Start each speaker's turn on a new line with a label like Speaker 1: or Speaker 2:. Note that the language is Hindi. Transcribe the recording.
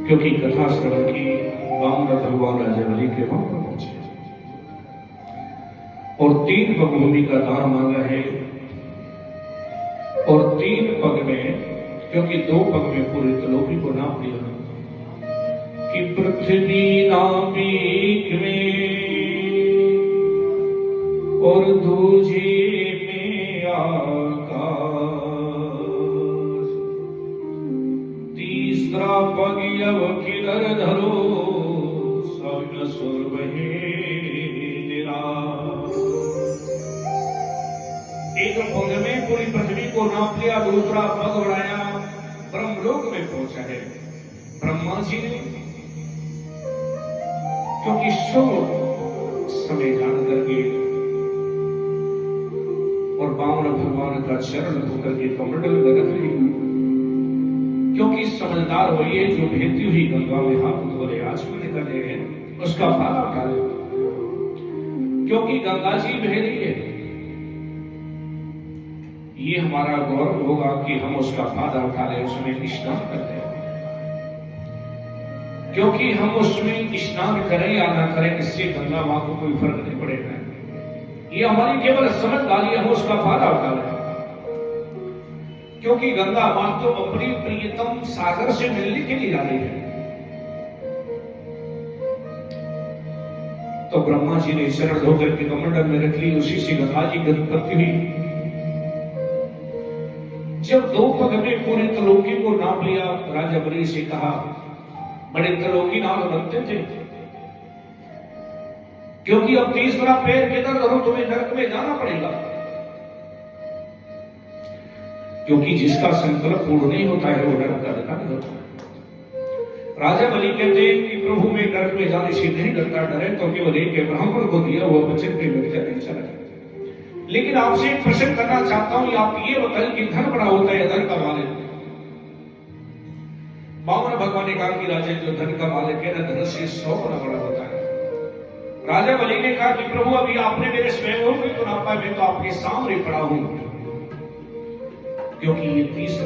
Speaker 1: क्योंकि कथा श्रवण की वामन भगवान राजा बलि के वहां पर पहुंचे और 3 पग भूमि का दान मांगा है। और 3 पग में, क्योंकि 2 पग में पूरे त्रिलोकी को नाप लिया कि पृथ्वी नापिक में और दूजे में आकाश, तीसरा पग यव किधर धरो सब सुर बहे निराश। एक पग में पूरी पृथ्वी को नाप लिया, दूसरा पग बढ़ाया, ब्रह्मलोक में पहुंचा है ब्रह्मा जी ने। क्योंकि शुभ समय जान करके और वामन भगवान का चरण होकर के कमंडल में रख ली, क्योंकि समझदार होइए जो बहती हुई गंगा में हाथ धो रहे आचमन निकले हैं उसका फायदा उठाए, क्योंकि गंगा जी बह रही है। ये हमारा गौरव होगा कि हम उसका फायदा उठा ले, उसमें स्नान करते हैं। क्योंकि हम उसमें स्नान करें या ना करें इससे गंगा मां को कोई फर्क नहीं पड़ेगा। ये हमारी केवल समझदारी, हम उसका फायदा उठा लें। क्योंकि गंगा मां तो अपनी प्रियतम सागर से मिलने के लिए जा रही है। तो ब्रह्मा जी ने शरण धोकर के कमंडल में रख ली, उसी से गंगा जी की उत्पत्ति हुई। जब 2 पग में पूरी त्रिलोकी को नाप लिया, राजा बलि से कहा, बड़े त्रिलोकी नाम बनते थे, क्योंकि अब तीसरा पैर किधर धरो, तुम्हें नरक में जाना पड़ेगा। क्योंकि जिसका संकल्प पूर्ण नहीं होता है वो नरक का अधिकारी होता है। राजा बलि कहते हैं कि प्रभु में नरक में जाने से नहीं डरता, डरे तो केवल एक ब्राह्मण को दिया हुआ वचन पे लगता नहीं चला। लेकिन आपसे एक प्रश्न करना चाहता हूं, आप ये बताएं कि धन बड़ा होता है या धन का मालिक? वामन भगवान ने कहा कि राजा जो धन का मालिक है ना, धन से 100 गुना बड़ा होता है। राजा बलि ने कहा कि प्रभु अभी आपने मेरे स्वयं को तो नापा, मैं तो आपके सामने पड़ा हूं। क्योंकि ये तीसरा